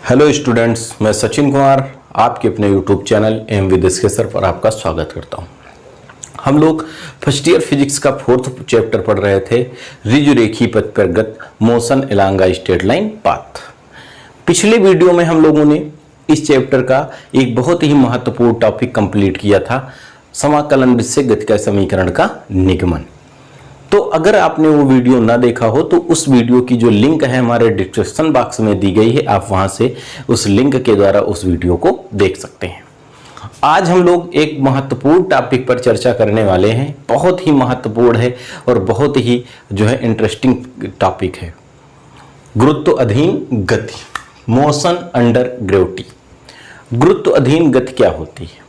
Hello students, मैं सचिन कुमार आपके अपने यूट्यूब चैनल एम विद एस्केसर पर आपका स्वागत करता हूं। हम लोग फर्स्ट ईयर फिजिक्स का 4th चैप्टर पढ़ रहे थे, ऋजुरेखी पथ पर गत motion along a straight line path. पिछले वीडियो में हम लोगों ने इस चैप्टर का एक बहुत ही महत्वपूर्ण टॉपिक कंप्लीट किया था, समाकलन वृत्त से गति का समीकरण का निगमन। तो अगर आपने वो वीडियो ना देखा हो तो उस वीडियो की जो लिंक है हमारे डिस्क्रिप्शन बॉक्स में दी गई है, आप वहां से उस लिंक के द्वारा उस वीडियो को देख सकते हैं। आज हम लोग एक महत्वपूर्ण टॉपिक पर चर्चा करने वाले हैं, बहुत ही महत्वपूर्ण है और बहुत ही जो है इंटरेस्टिंग टॉपिक है, गुरुत्व अधीन गति, मोशन अंडर ग्रेविटी। गुरुत्व अधीन गति क्या होती है?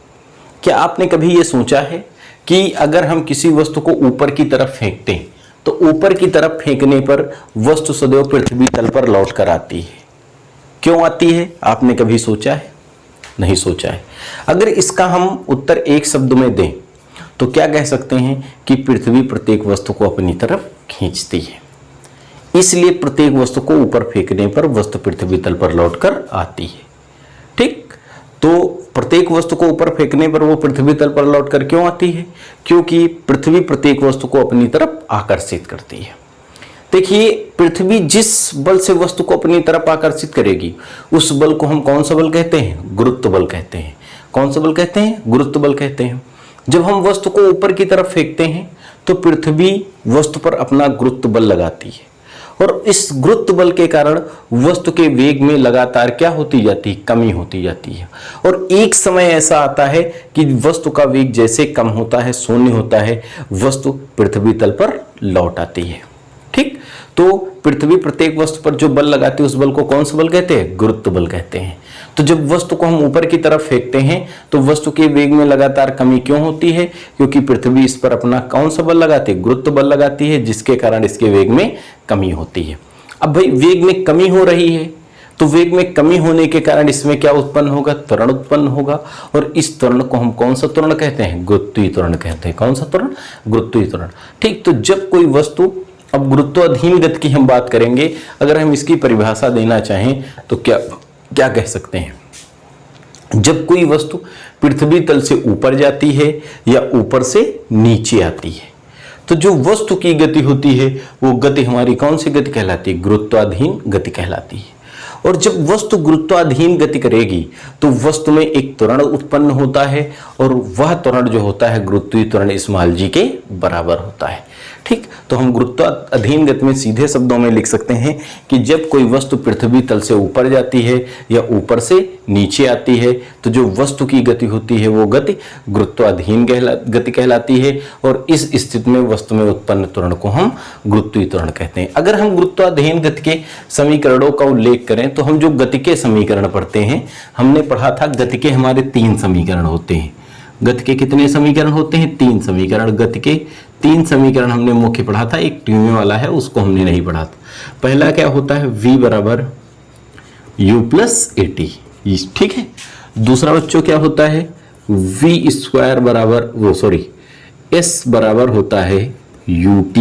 क्या आपने कभी ये सोचा है कि अगर हम किसी वस्तु को ऊपर की तरफ फेंकते हैं तो ऊपर की तरफ फेंकने पर वस्तु सदैव पृथ्वी तल पर लौट कर आती है? क्यों आती है? आपने कभी सोचा है? नहीं सोचा है। अगर इसका हम उत्तर एक शब्द में दें तो क्या कह सकते हैं कि पृथ्वी प्रत्येक वस्तु को अपनी तरफ खींचती है, इसलिए प्रत्येक वस्तु को ऊपर फेंकने पर वस्तु पृथ्वी तल पर लौटकर आती है। ठीक, तो प्रत्येक वस्तु को ऊपर फेंकने पर वो पृथ्वी तल पर लौटकर क्यों आती है? क्योंकि पृथ्वी प्रत्येक वस्तु को अपनी तरफ आकर्षित करती है। देखिए, पृथ्वी जिस बल से वस्तु को अपनी तरफ आकर्षित करेगी उस बल को हम कौन सा बल कहते हैं? गुरुत्व बल कहते हैं। कौन सा बल कहते हैं? गुरुत्व बल कहते हैं। जब हम वस्तु को ऊपर की तरफ फेंकते हैं तो पृथ्वी वस्तु पर अपना गुरुत्व बल लगाती है और इस गुरुत्व बल के कारण वस्तु के वेग में लगातार क्या होती जाती है? कमी होती जाती है। और एक समय ऐसा आता है कि वस्तु का वेग जैसे कम होता है, शून्य होता है, वस्तु पृथ्वी तल पर लौट आती है। ठीक, तो पृथ्वी प्रत्येक वस्तु पर जो बल लगाती है उस बल को कौन सा बल कहते हैं? गुरुत्व बल कहते हैं। तो जब वस्तु को हम ऊपर की तरफ फेंकते हैं तो वस्तु के वेग में लगातार कमी क्यों होती है? क्योंकि पृथ्वी इस पर अपना कौन सा बल लगाती है? गुरुत्व बल लगाती है, जिसके कारण इसके वेग में कमी होती है। अब भाई वेग में कमी हो रही है तो वेग में कमी होने के कारण इसमें क्या उत्पन्न होगा? त्वरण उत्पन्न होगा और इस त्वरण को हम कौन सा त्वरण कहते हैं? गुरुत्वीय त्वरण कहते हैं। कौन सा त्वरण? गुरुत्वीय त्वरण। ठीक, तो जब कोई वस्तु, अब गुरुत्वाधीन गति की हम बात करेंगे, अगर हम इसकी परिभाषा देना चाहें तो क्या कह सकते हैं? जब कोई वस्तु पृथ्वी तल से ऊपर जाती है या ऊपर से नीचे आती है तो जो वस्तु की गति होती है वो गति हमारी कौन सी गति कहलाती है? गुरुत्वाधीन गति कहलाती है। और जब वस्तु गुरुत्वाधीन गति करेगी तो वस्तु में एक त्वरण उत्पन्न होता है और वह त्वरण जो होता है गुरुत्वीय त्वरण स्मॉल जी के बराबर होता है। ठीक, तो हम गुरुत्वाधीन गति में सीधे शब्दों में लिख सकते हैं कि जब कोई वस्तु पृथ्वी तल से ऊपर जाती है या ऊपर से नीचे आती है तो जो वस्तु की गति होती है वो गति गुरुत्वाधीन गति कहलाती है और इस स्थिति में वस्तु में उत्पन्न त्वरण को हम गुरुत्वीय त्वरण कहते हैं। अगर हम गुरुत्वाधीन गति के समीकरणों का उल्लेख करें तो हम जो गति के समीकरण पढ़ते हैं, हमने पढ़ा था गति के हमारे 3 समीकरण होते हैं। गति के कितने समीकरण होते हैं? 3 समीकरण। गति के 3 समीकरण हमने मुख्य पढ़ा था, एक ट्यूमे वाला है उसको हमने नहीं पढ़ा था। पहला क्या होता है? v बराबर u प्लस AT, ठीक है। दूसरा बच्चों क्या होता है? v स्क्वायर बराबर s बराबर होता है ut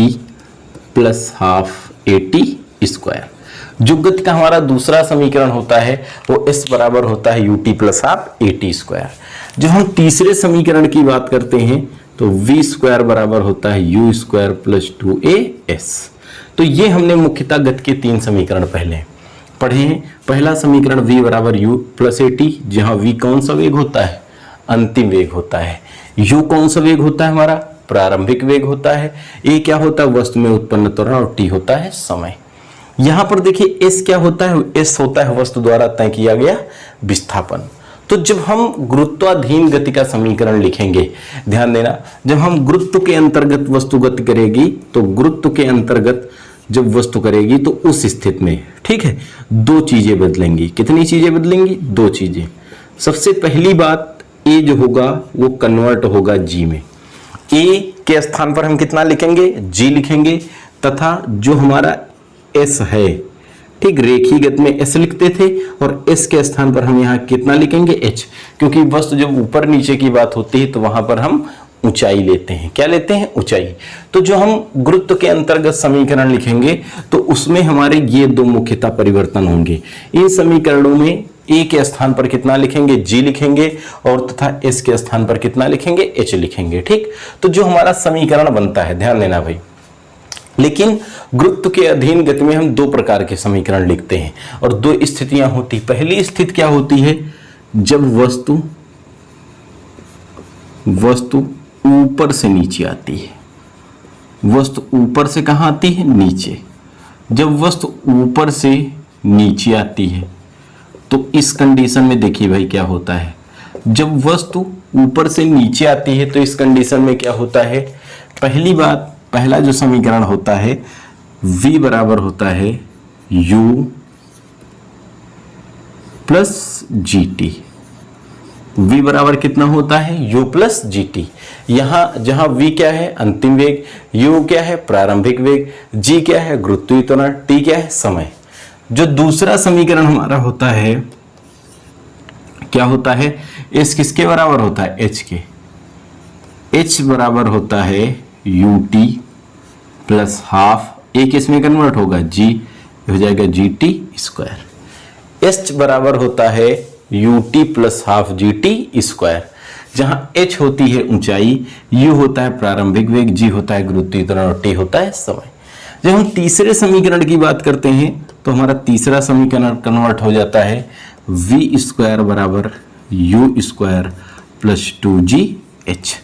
plus half AT square. जो गति का हमारा दूसरा समीकरण होता है वो s बराबर होता है ut plus half AT square. जब हम तीसरे समीकरण की बात करते हैं तो v स्क्वायर बराबर होता है u स्क्वायर प्लस 2as। तो ये हमने मुख्यतः गति के 3 समीकरण पहले पढ़े हैं। पहला समीकरण v बराबर u प्लस AT, जहां v कौन सा वेग होता है? अंतिम वेग होता है। u कौन सा वेग होता है? हमारा प्रारंभिक वेग होता है। a क्या होता है? वस्तु में उत्पन्न त्वरण और t होता है समय। यहां पर देखिए s क्या होता है? s होता है वस्तु द्वारा तय किया गया विस्थापन। तो जब हम गुरुत्वाधीन गति का समीकरण लिखेंगे, ध्यान देना, जब हम गुरुत्व के अंतर्गत वस्तु गति करेगी तो गुरुत्व के अंतर्गत जब वस्तु करेगी तो उस स्थिति में, ठीक है, 2 चीजें बदलेंगी। कितनी चीजें बदलेंगी? 2 चीजें। सबसे पहली बात, a जो होगा वो कन्वर्ट होगा g में। a के स्थान पर हम कितना लिखेंगे? g लिखेंगे, तथा जो हमारा s है, ठीक, रेखीय गति में s लिखते थे और s के स्थान पर हम यहाँ कितना लिखेंगे? h, क्योंकि वस्तु जब ऊपर नीचे की बात होती है तो वहां पर हम ऊंचाई लेते हैं। क्या लेते हैं? ऊंचाई। तो जो हम गुरुत्व के अंतर्गत समीकरण लिखेंगे तो उसमें हमारे ये दो मुख्यतः परिवर्तन होंगे। इन समीकरणों में ए के स्थान पर कितना लिखेंगे? जी लिखेंगे, और तथा एस के स्थान पर कितना लिखेंगे? एच लिखेंगे। ठीक, तो जो हमारा समीकरण बनता है, ध्यान देना भाई। लेकिन गुरुत्व के अधीन गति में हम दो प्रकार के समीकरण लिखते हैं और दो स्थितियां होती। पहली स्थिति क्या होती है? जब वस्तु ऊपर से नीचे आती है। वस्तु ऊपर से कहां आती है? नीचे। जब वस्तु ऊपर से नीचे आती है तो इस कंडीशन में देखिए भाई क्या होता है। जब वस्तु ऊपर से नीचे आती है तो इस कंडीशन में क्या होता है? पहली बात, पहला जो समीकरण होता है v बराबर होता है u plus G T. v बराबर कितना होता है? u plus G T. यहां जहां v क्या है? अंतिम वेग, u क्या है? प्रारंभिक वेग, g क्या है? गुरुत्वीय त्वरण, t क्या है? समय। जो दूसरा समीकरण हमारा होता है क्या होता है? s किसके बराबर होता है? h के। h बराबर होता है u t प्लस हाफ, एक इसमें कन्वर्ट होगा g हो जाएगा जी टी स्क्वायर। h बराबर होता है U T plus half G T square, जहां h होती है ऊंचाई, u होता है प्रारंभिक वेग, g होता है गुरुत्वीय त्वरण और t होता है समय। जब हम तीसरे समीकरण की बात करते हैं तो हमारा तीसरा समीकरण कन्वर्ट हो जाता है v स्क्वायर बराबर u स्क्वायर प्लस 2gh।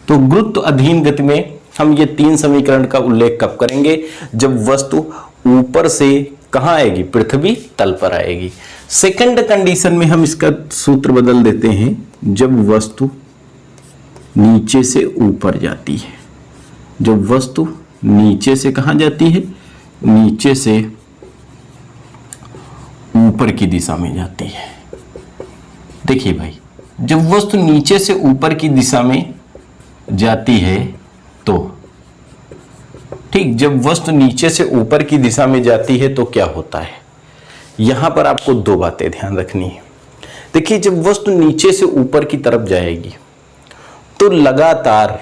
तो गुरुत्व अधीन गति में हम ये तीन समीकरण का उल्लेख कब करेंगे? जब वस्तु ऊपर से कहां आएगी? पृथ्वी तल पर आएगी। सेकंड कंडीशन में हम इसका सूत्र बदल देते हैं। जब वस्तु नीचे से ऊपर जाती है, जब वस्तु नीचे से कहां जाती है? नीचे से ऊपर की दिशा में जाती है। देखिए भाई, जब वस्तु नीचे से ऊपर की दिशा में जाती है तो ठीक, जब वस्तु नीचे से ऊपर की दिशा में जाती है तो क्या होता है? यहां पर आपको दो बातें ध्यान रखनी है। देखिए, जब वस्तु नीचे से ऊपर की तरफ जाएगी तो लगातार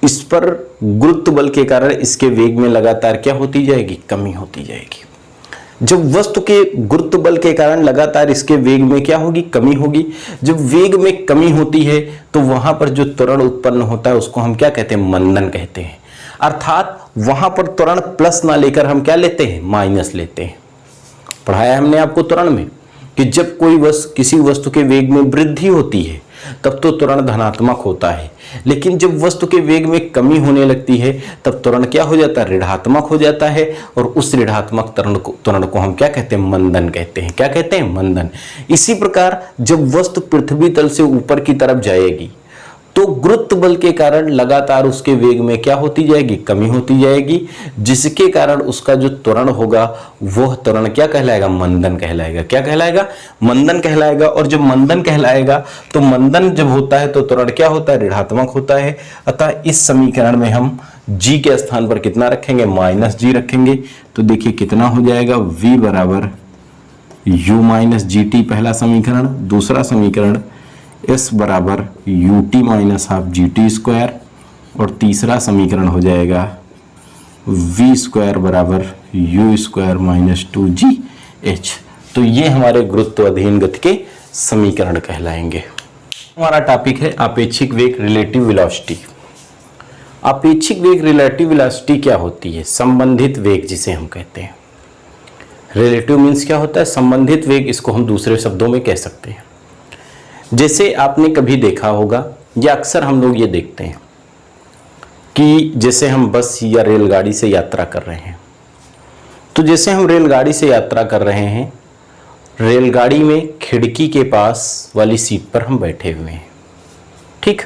इस पर गुरुत्व बल के कारण इसके वेग में लगातार क्या होती जाएगी? कमी होती जाएगी। जब वस्तु के गुरुत्व बल के कारण लगातार इसके वेग में क्या होगी? कमी होगी। जब वेग में कमी होती है तो वहां पर जो त्वरण उत्पन्न होता है उसको हम क्या कहते हैं? मंदन कहते हैं। अर्थात वहां पर त्वरण प्लस ना लेकर हम क्या लेते हैं? माइनस लेते हैं। पढ़ाया हमने आपको त्वरण में कि जब किसी वस्तु के वेग में वृद्धि होती है तब तो त्वरण धनात्मक होता है, लेकिन जब वस्तु के वेग में कमी होने लगती है तब त्वरण क्या हो जाता है? ऋणात्मक हो जाता है। और उस ऋणात्मक त्वरण को हम क्या कहते हैं? मंदन कहते हैं। क्या कहते हैं? मंदन। इसी प्रकार जब वस्तु पृथ्वी तल से ऊपर की तरफ जाएगी तो गुरुत्व बल के कारण लगातार उसके वेग में क्या होती जाएगी? कमी होती जाएगी, जिसके कारण उसका जो त्वरण होगा वह त्वरण क्या कहलाएगा? मंदन कहलाएगा। क्या कहलाएगा? मंदन कहलाएगा। और जब मंदन कहलाएगा तो मंदन जब होता है तो त्वरण क्या होता है? ऋणात्मक होता है। अतः इस समीकरण में हम g के स्थान पर कितना रखेंगे? माइनस जी रखेंगे। तो देखिए कितना हो जाएगा? v बराबर u माइनस जी टी, पहला समीकरण। दूसरा समीकरण s बराबर U T minus half G T square, और तीसरा समीकरण हो जाएगा v स्क्वायर बराबर u स्क्वायर माइनस 2gh। तो ये हमारे गुरुत्व अधीन गति के समीकरण कहलाएंगे। हमारा टॉपिक है आपेक्षिक वेग, रिलेटिव वेलोसिटी। आपेक्षिक वेग, रिलेटिव वेलोसिटी क्या होती है? संबंधित वेग जिसे हम कहते हैं। रिलेटिव मीन्स क्या होता है? संबंधित वेग। इसको हम दूसरे शब्दों में कह सकते हैं। जैसे आपने कभी देखा होगा या अक्सर हम लोग ये देखते हैं कि जैसे हम बस या रेलगाड़ी से यात्रा कर रहे हैं, तो जैसे हम रेलगाड़ी से यात्रा कर रहे हैं, रेलगाड़ी में खिड़की के पास वाली सीट पर हम बैठे हुए हैं। ठीक,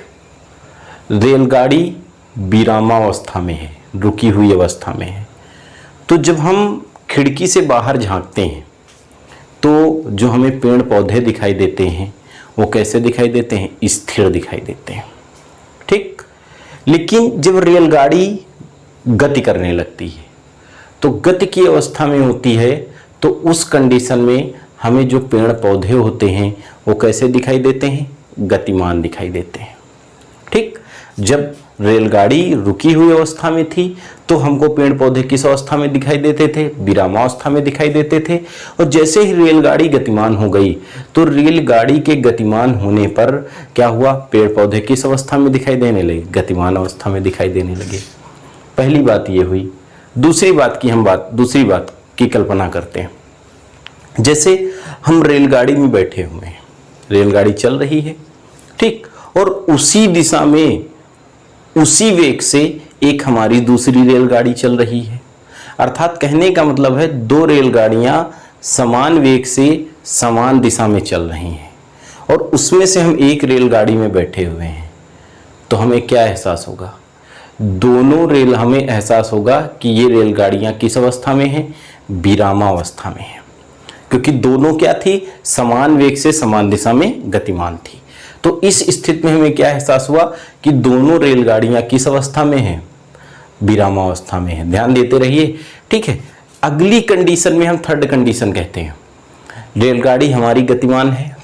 रेलगाड़ी विरामावस्था में है, रुकी हुई अवस्था में है। तो जब हम खिड़की से बाहर झांकते हैं तो जो हमें पेड़ पौधे दिखाई देते हैं वो कैसे दिखाई देते हैं? स्थिर दिखाई देते हैं। ठीक, लेकिन जब रेलगाड़ी गति करने लगती है तो गति की अवस्था में होती है तो उस कंडीशन में हमें जो पेड़ पौधे होते हैं वो कैसे दिखाई देते हैं? गतिमान दिखाई देते हैं। ठीक, जब रेलगाड़ी रुकी हुई अवस्था में थी तो हमको पेड़ पौधे किस अवस्था में दिखाई देते थे? विरामावस्था में दिखाई देते थे। और जैसे ही रेलगाड़ी गतिमान हो गई तो रेलगाड़ी के गतिमान होने पर क्या हुआ? पेड़ पौधे किस अवस्था में दिखाई देने लगे? गतिमान अवस्था में दिखाई देने लगे। पहली बात ये हुई। दूसरी बात की कल्पना करते हैं। जैसे हम रेलगाड़ी में बैठे हुए हैं, रेलगाड़ी चल रही है, ठीक, और उसी दिशा में उसी वेग से एक हमारी दूसरी रेलगाड़ी चल रही है। अर्थात कहने का मतलब है दो रेलगाड़ियां समान वेग से समान दिशा में चल रही हैं और उसमें से हम एक रेलगाड़ी में बैठे हुए हैं। तो हमें क्या एहसास होगा? हमें एहसास होगा कि ये रेलगाड़ियां किस अवस्था में हैं? विरामावस्था में हैं, क्योंकि दोनों क्या थी? समान वेग से समान दिशा में गतिमान थी। तो इस स्थिति में हमें क्या एहसास हुआ कि दोनों रेलगाड़ियां किस अवस्था में हैं? विरामावस्था में हैं। ध्यान देते रहिए, ठीक है। अगली कंडीशन में हम थर्ड कंडीशन कहते हैं। रेलगाड़ी हमारी गतिमान है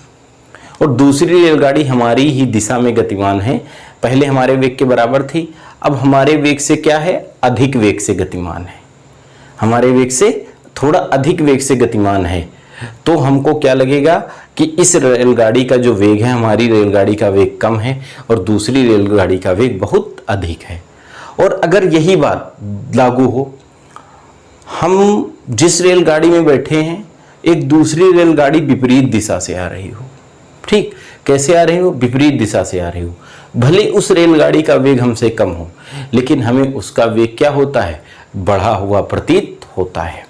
और दूसरी रेलगाड़ी हमारी ही दिशा में गतिमान है। पहले हमारे वेग के बराबर थी, अब हमारे वेग से क्या है? अधिक वेग से गतिमान है। हमारे वेग से थोड़ा अधिक वेग से गतिमान है। तो हमको क्या लगेगा कि इस रेलगाड़ी का जो वेग है, हमारी रेलगाड़ी का वेग कम है और दूसरी रेलगाड़ी का वेग बहुत अधिक है। और अगर यही बात लागू हो, हम जिस रेलगाड़ी में बैठे हैं एक दूसरी रेलगाड़ी विपरीत दिशा से आ रही हो, ठीक, कैसे आ रही हो? विपरीत दिशा से आ रही हो। भले उस रेलगाड़ी का वेग हमसे कम हो, लेकिन हमें उसका वेग क्या होता है? बढ़ा हुआ प्रतीत होता है,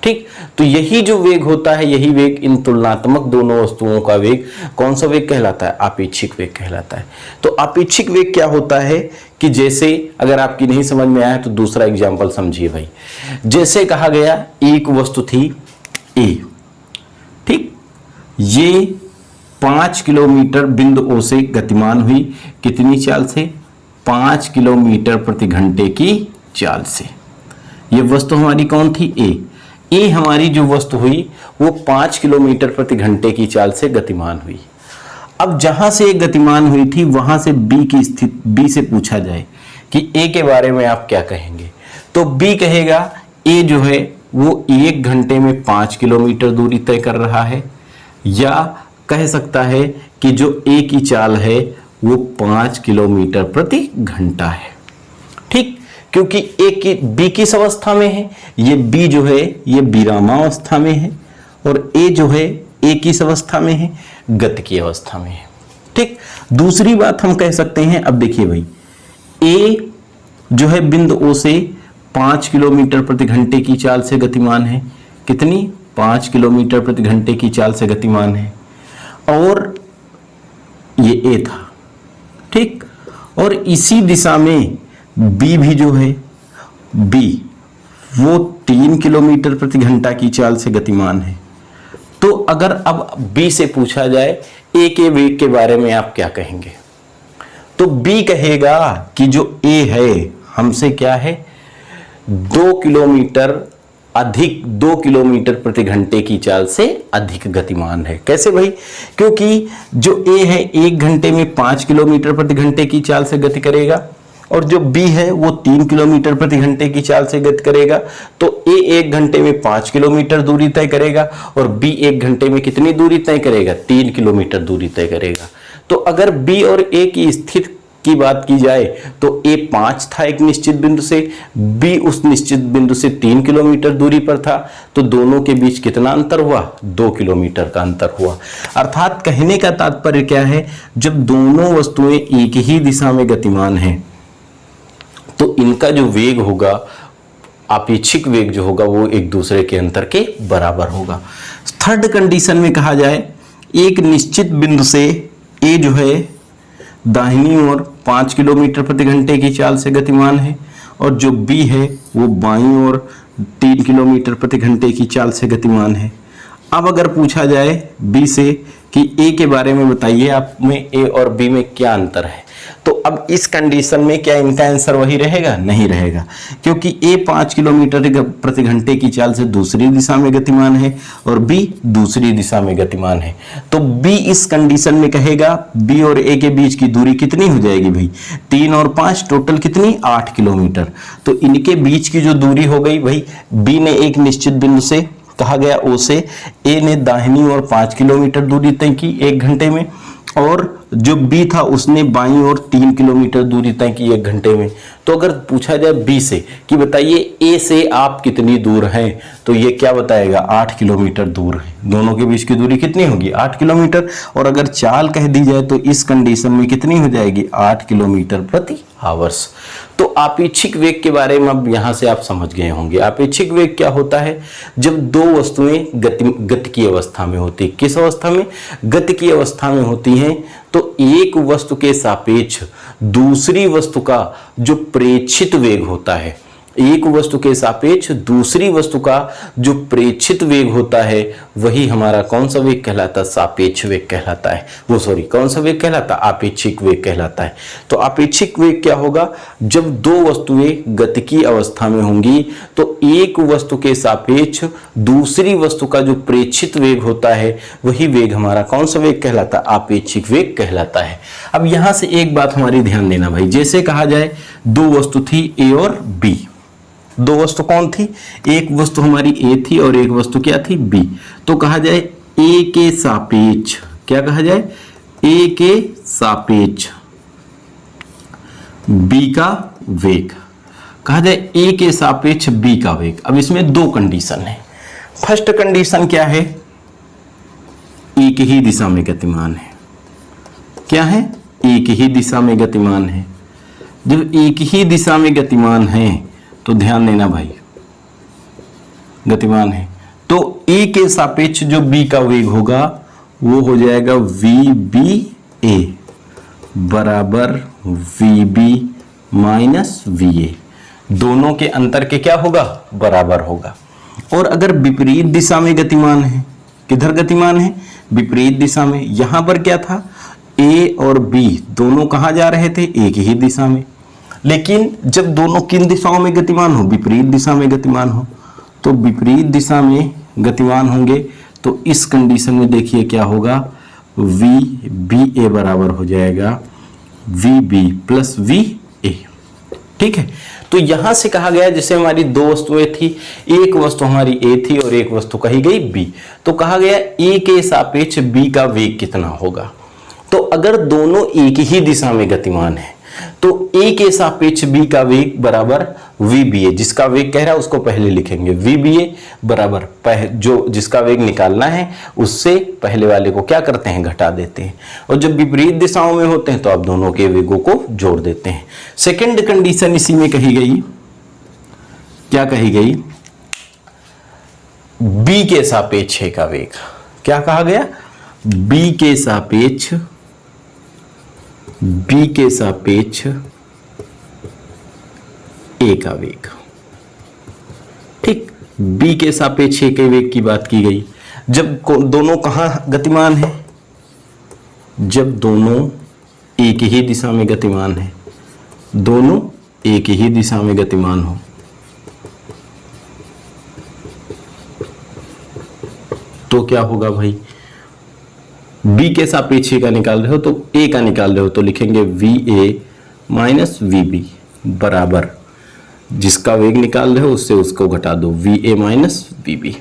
ठीक। तो यही जो वेग होता है, यही वेग इन तुलनात्मक दोनों वस्तुओं का वेग कौन सा वेग कहलाता है? आपेक्षिक वेग कहलाता है। तो आपेक्षिक वेग क्या होता है कि जैसे, अगर आपकी नहीं समझ में आया तो दूसरा एग्जाम्पल समझिए भाई। जैसे कहा गया एक वस्तु थी ए, ठीक, ये 5 किलोमीटर बिंदु ओ से गतिमान हुई। कितनी चाल से? 5 किलोमीटर प्रति घंटे की चाल से। ये वस्तु हमारी कौन थी? ए हमारी जो वस्तु हुई वो 5 किलोमीटर प्रति घंटे की चाल से गतिमान हुई। अब जहां से एक गतिमान हुई थी वहां से बी की स्थिति, बी से पूछा जाए कि ए के बारे में आप क्या कहेंगे, तो बी कहेगा ए जो है वो 1 घंटे में 5 किलोमीटर दूरी तय कर रहा है, या कह सकता है कि जो ए की चाल है वो 5 किलोमीटर प्रति घंटा है, ठीक, क्योंकि ए की बी किस अवस्था में है? ये बी जो है ये विरामावस्था में है और ए जो है ए किस अवस्था में है? गति की अवस्था में है, ठीक। दूसरी बात हम कह सकते हैं, अब देखिए भाई, ए जो है बिंदु ओ से 5 किलोमीटर प्रति घंटे की चाल से गतिमान है। कितनी? 5 किलोमीटर प्रति घंटे की चाल से गतिमान है। और ये ए था, ठीक, और इसी दिशा में बी भी जो है, बी वो 3 किलोमीटर प्रति घंटा की चाल से गतिमान है। तो अगर अब बी से पूछा जाए ए के वेग के बारे में आप क्या कहेंगे, तो बी कहेगा कि जो ए है हमसे क्या है? 2 किलोमीटर प्रति घंटे की चाल से अधिक गतिमान है। कैसे भाई? क्योंकि जो ए है 1 घंटे में 5 किलोमीटर प्रति घंटे की चाल से गति करेगा और जो बी है वो 3 किलोमीटर प्रति घंटे की चाल से गति करेगा। तो ए 1 घंटे में 5 किलोमीटर दूरी तय करेगा और बी 1 घंटे में कितनी दूरी तय करेगा? 3 किलोमीटर दूरी तय करेगा। तो अगर बी और ए की स्थिति की बात की जाए तो ए 5 था एक निश्चित बिंदु से, बी उस निश्चित बिंदु से 3 किलोमीटर दूरी पर था, तो दोनों के बीच कितना अंतर हुआ? 2 किलोमीटर का अंतर हुआ। अर्थात कहने का तात्पर्य क्या है? जब दोनों वस्तुएं एक ही दिशा में गतिमान हैं तो इनका जो वेग होगा, आपेक्षिक वेग जो होगा, वो एक दूसरे के अंतर के बराबर होगा। थर्ड कंडीशन में कहा जाए एक निश्चित बिंदु से ए जो है दाहिनी ओर 5 किलोमीटर प्रति घंटे की चाल से गतिमान है और जो बी है वो बाईं ओर 3 किलोमीटर प्रति घंटे की चाल से गतिमान है। अब अगर पूछा जाए बी से कि ए के बारे में बताइए, आप में ए और बी में क्या अंतर है, तो अब इस कंडीशन में क्या इनका आंसर वही रहेगा? नहीं रहेगा, क्योंकि A 5 किलोमीटर प्रति घंटे की चाल से दूसरी दिशा में गतिमान है और B दूसरी दिशा में गतिमान है। तो B इस कंडीशन में कहेगा B और A के बीच की दूरी कितनी हो जाएगी भाई? 3 और 5 टोटल कितनी? 8 किलोमीटर। तो इनके बीच की जो दूरी हो गई भाई, B ने एक निश्चित बिंदु से, कहा गया O से, A ने दाहिनी ओर 5 किलोमीटर दूरी तय की 1 घंटे में, और जो B था उसने बाईं ओर 3 किलोमीटर दूरी तय की 1 घंटे में। तो अगर पूछा जाए B से कि बताइए A से आप कितनी दूर हैं, तो ये क्या बताएगा? 8 किलोमीटर दूर है। दोनों के बीच की दूरी कितनी होगी? 8 किलोमीटर। और अगर चाल कह दी जाए तो इस कंडीशन में कितनी हो जाएगी? 8 किलोमीटर प्रति आवर्स। तो आपेक्षिक वेग के बारे में अब यहां से आप समझ गए होंगे। आपेक्षिक वेग क्या होता है? जब दो वस्तुएं गतिकीय अवस्था में होती, किस अवस्था में? गतिकीय अवस्था में होती हैं, तो एक वस्तु के सापेक्ष दूसरी वस्तु का जो प्रेक्षित वेग होता है, एक वस्तु के सापेक्ष दूसरी वस्तु का जो प्रेक्षित वेग होता है, वही हमारा कौन सा वेग कहलाता? सापेक्ष वेग कहलाता है। वो सॉरी, कौन सा वेग कहलाता? आपेक्षिक वेग कहलाता है। तो आपेक्षिक वेग क्या होगा? जब दो वस्तुएं गतिकीय अवस्था में होंगी तो एक वस्तु के सापेक्ष दूसरी वस्तु का जो प्रेक्षित वेग होता है, वही वेग हमारा कौन सा वेग कहलाता? आपेक्षिक वेग कहलाता है। अब यहां से एक बात हमारी ध्यान देना भाई, जैसे कहा जाए दो वस्तु थी A और B। दो वस्तु कौन थी? एक वस्तु हमारी A थी और एक वस्तु क्या थी? B। तो कहा जाए A के सापेक्ष, क्या कहा जाए? A के सापेक्ष B का वेग, कहा जाए A के सापेक्ष B का वेग। अब इसमें दो कंडीशन है। फर्स्ट कंडीशन क्या है? एक ही दिशा में गतिमान है। क्या है? एक ही दिशा में गतिमान है। जब एक ही दिशा में गतिमान है तो ध्यान देना भाई, गतिमान है तो A के सापेक्ष जो B का वेग होगा वो हो जाएगा VBA बराबर VB माइनस VA। दोनों के अंतर के क्या होगा? बराबर होगा। और अगर विपरीत दिशा में गतिमान है, किधर गतिमान है? विपरीत दिशा में। यहां पर क्या था? A और B दोनों कहां जा रहे थे? एक ही दिशा में। लेकिन जब दोनों किन दिशाओं में गतिमान हो? विपरीत दिशा में गतिमान हो। तो विपरीत दिशा में गतिमान होंगे तो इस कंडीशन में देखिए क्या होगा? VBA बराबर हो जाएगा VB प्लस VA। ठीक है, तो यहां से कहा गया जैसे हमारी दो वस्तुएं थी, एक वस्तु हमारी A थी और एक वस्तु कही गई B, तो कहा गया A के सापेक्ष B का वेग कितना होगा? तो अगर दोनों एक ही दिशा में गतिमान है तो A के सापेक्ष B का वेग बराबर VBA, जिसका वेग कह रहा है उसको पहले लिखेंगे। VBA बराबर जो जिसका वेग निकालना है उससे पहले वाले को क्या करते हैं? घटा देते हैं। और जब विपरीत दिशाओं में होते हैं तो आप दोनों के वेगों को जोड़ देते हैं। सेकंड कंडीशन इसी में कही गई, क्या कही गई? B के सापेक्ष A का वेग, क्या कहा गया? B के सापेक्ष A का वेग। ठीक, B के सापेक्ष A के वेग की बात की गई। जब दोनों कहां गतिमान है? जब दोनों एक ही दिशा में गतिमान है, दोनों एक ही दिशा में गतिमान हो तो क्या होगा भाई? B के सापेक्ष A का निकाल रहे हो तो A का निकाल रहे हो तो लिखेंगे VA माइनस VB बराबर जिसका वेग निकाल रहे हो उससे उसको घटा दो, VA माइनस VB।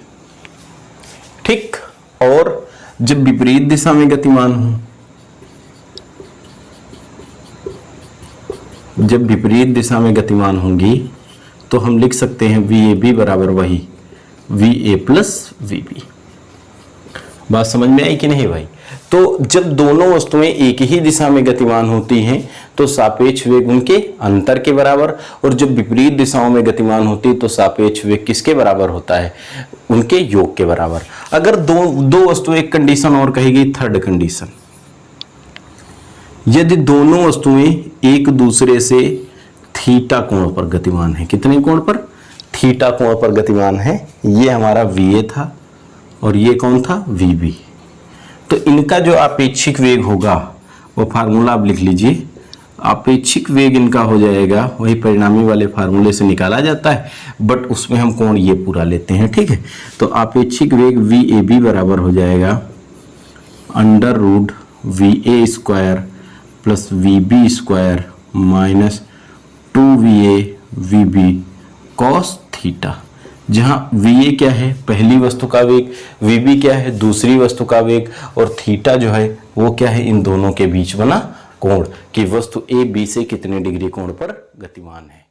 ठीक, और जब विपरीत दिशा में गतिमान हो, जब विपरीत दिशा में गतिमान होंगी तो हम लिख सकते हैं VAB बराबर वही VA प्लस VB। बात समझ में आई कि नहीं भाई? तो जब दोनों वस्तुएं एक ही दिशा में गतिमान होती हैं तो सापेक्ष वेग उनके अंतर के बराबर, और जब विपरीत दिशाओं में गतिमान होती तो सापेक्ष वेग किसके बराबर होता है? उनके योग के बराबर। अगर दो वस्तुएं, एक कंडीशन और कही गई, थर्ड कंडीशन, यदि दोनों वस्तुएं एक दूसरे से थीटा कोण पर गतिमान है, कितने कोण पर? थीटा कोण पर गतिमान है। ये हमारा VA था और ये कौन था? VB। तो इनका जो आपेक्षिक वेग होगा वो फार्मूला आप लिख लीजिए, आपेक्षिक वेग इनका हो जाएगा, वही परिणामी वाले फार्मूले से निकाला जाता है, बट उसमें हम कोण ये पूरा लेते हैं, ठीक है। तो आपेक्षिक वेग वी ए बी बराबर हो जाएगा under root v a square plus v b square minus 2va v b cos theta, जहां va क्या है पहली वस्तु का वेग, vb क्या है दूसरी वस्तु का वेग, और थीटा जो है वो क्या है इन दोनों के बीच बना कोण कि वस्तु ए बी से कितने डिग्री कोण पर गतिमान है।